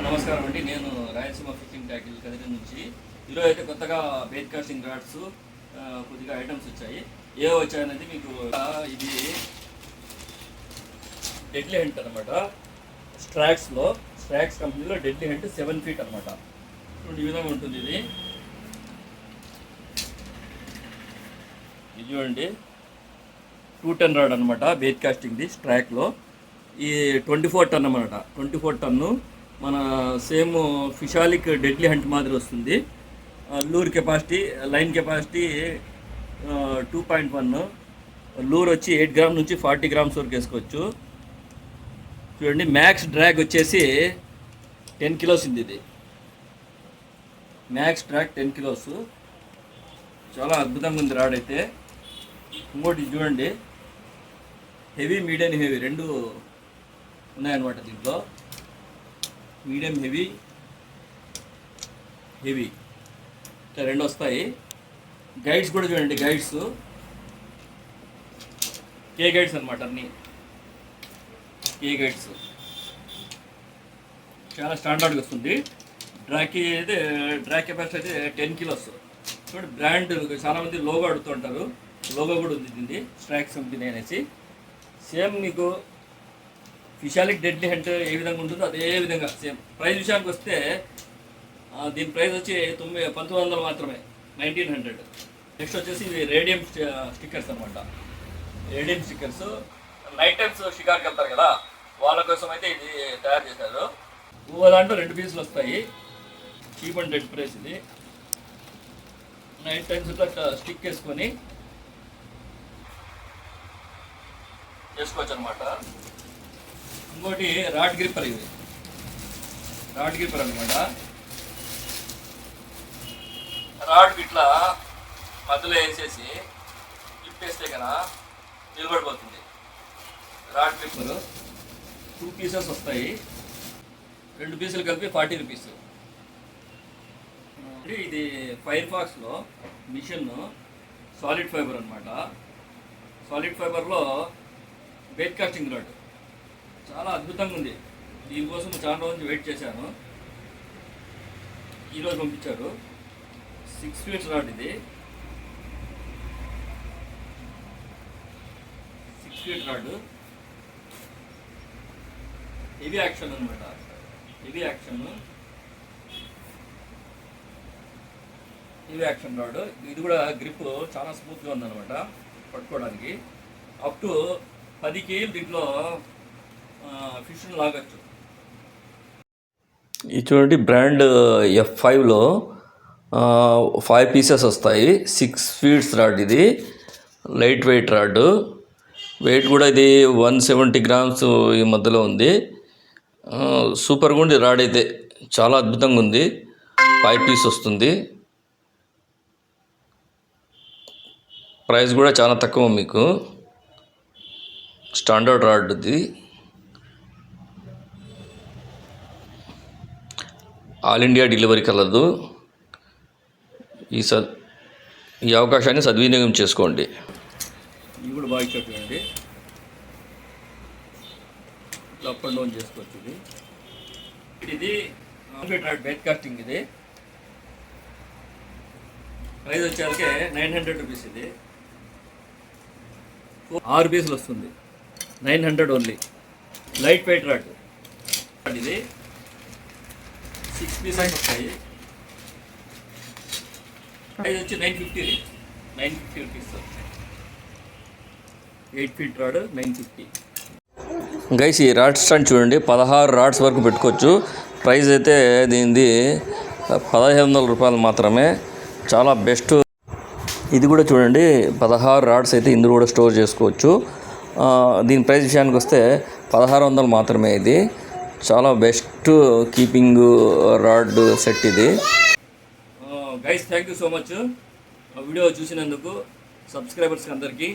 నమస్కారం అండి, నేను రాయలసీమ ఫిషింగ్ ట్యాకిల్ కదిరి నుంచి. ఈరోజు అయితే కొత్తగా బెయిట్ కాస్టింగ్ రాడ్స్ కొద్దిగా ఐటమ్స్ వచ్చాయి. ఏవో వచ్చాయనేది మీకు ఇది డెడ్లీ హెంట్ అనమాట. స్ట్రాక్స్ కంపెనీలో డెడ్లీ హెంట్ 7 feet అనమాట. ఈ విధంగా ఉంటుంది. ఇది చూడండి 210 రాడ్ అనమాట. బెయిట్ కాస్టింగ్ది స్ట్రాక్లో ఈ 24 ton అనమాట. 24 ton మన సేమ్ ఫిషాలిక్ డెడ్లీ హంట్ మాదిరి వస్తుంది. లూర్ కెపాసిటీ, లైన్ కెపాసిటీ 2.1. లూర్ వచ్చి 8 grams నుంచి 40 grams వరకు వేసుకోవచ్చు. చూడండి మ్యాక్స్ డ్రాగ్ వచ్చేసి 10 kilos ఉంది. ఇది మ్యాక్స్ డ్రాగ్ 10 kilos. చాలా అద్భుతంగా ఉంది రాడ్ అయితే. ఇంకోటి చూడండి, హెవీ, మీడియం, హెవీ రెండు ఉన్నాయన్నమాట. దీంట్లో మీడియం, హెవీ ఇట్లా రెండు వస్తాయి. గైడ్స్ కూడా చూడండి, గైడ్స్ కే గైడ్స్ అనమాట. అన్నీ కే గైడ్స్ చాలా స్టాండర్డ్గా వస్తుంది. డ్రాక్ కెపాసిటీ అయితే 10 kilos. చూడండి బ్రాండ్ చాలామంది లోగో అడుగుతుంటారు. లోగో కూడా ఉంది దీన్ని, స్ట్రాక్స్ కంపెనీ అనేసి. సేమ్ మీకు ఫిషాలిక్ డెడ్లీ హంట్ ఏ విధంగా ఉంటుందో అదే విధంగా సేమ్. ప్రైస్ విషయానికి వస్తే దీని ప్రైస్ వచ్చి 1900 మాత్రమే, 1900. నెక్స్ట్ వచ్చేసి ఇవి రేడియం స్టిక్కర్స్ అనమాట. రేడియం స్టిక్కర్స్ నైట్ టైమ్స్ షికార్కి వెళ్తారు కదా, వాళ్ళ కోసం అయితే ఇది తయారు చేశారు. దాంట్లో 2 pieces వస్తాయి. చీప్ అండ్ డెడ్ ప్రైస్ ఇది. నైట్ టైమ్స్ ఇట్లా స్టిక్ వేసుకొని చేసుకోవచ్చు అనమాట. ఇంకోటి రాడ్ గ్రిప్పర్. ఇది రాడ్ గ్రిప్పర్ అనమాట. రాడ్ ఇట్లా మధ్యలో వేసేసి లిఫ్ట్ వేస్తే కదా నిలబడిపోతుంది. రాడ్ గ్రిప్పర్ 2 pieces వస్తాయి. 2 pieces కలిపి 40 rupees. ఇది ఫైర్ ఫాక్స్లో మిషన్ సాలిడ్ ఫైబర్ అనమాట. సాలిడ్ ఫైబర్లో బెయిట్ కాస్టింగ్ రాడ్ చాలా అద్భుతంగా ఉంది. దీనికోసం చాలా రోజు వెయిట్ చేశాను. ఈరోజు పంపించారు. 6 feet రాడ్. ఇది 6 feet రాడ్. హెవీ యాక్షన్ అనమాట. Heavy action rod. ఇది కూడా గ్రిప్ చాలా స్మూత్గా ఉందన్నమాట పట్టుకోవడానికి. అప్ టు 10 kg దీంట్లో ఫిష్ను లాగచ్చు. ఇది చూడండి బ్రాండ్ F5లో 5 pieces వస్తాయి. 6 feet రాడ్. ఇది లైట్ వెయిట్ రాడ్. వెయిట్ కూడా ఇది 170 grams ఈ మధ్యలో ఉంది. సూపర్గా ఉంది రాడ్ అయితే, చాలా అద్భుతంగా ఉంది. 5 pieces వస్తుంది. ప్రైస్ కూడా చాలా తక్కువ మీకు. స్టాండర్డ్ రాడ్ ఇది. ఆల్ ఇండియా డెలివరీ కలదు. ఈ అవకాశాన్ని సద్వినియోగం చేసుకోండి. ఇవి కూడా బాగా ఇచ్చేటండి. ఇట్లా అప్ అండ్ డౌన్ చేసుకోవచ్చు. ఇది రాడ్ బెయిట్ కాస్టింగ్. ఇది ప్రైస్ వచ్చేసరికి 900 rupees. ఇది 6 pieces వస్తుంది. 900 ఓన్లీ. Light weight rod. ఇది 6 pieces వస్తాయి. ప్రైస్ వచ్చి 950 rupees. 8 feet rod 950. గైస్ ఈ రాడ్ స్టాండ్ చూడండి, 16 రాడ్స్ వరకు పెట్టుకోవచ్చు. ప్రైస్ అయితే దీనిది 1500 రూపాయలు మాత్రమే. చాలా బెస్ట్. ఇది కూడా చూడండి 16 రాడ్స్ అయితే ఇందులో కూడా స్టోర్ చేసుకోవచ్చు. దీని ప్రైస్ విషయానికి వస్తే 1600 మాత్రమే. ఇది చాలా బెస్ట్ కీపింగ్ రాడ్ సెట్ ఇది. Guys thank you so much video చూసినందుకు. సబ్స్క్రైబర్స్కి అందరికీ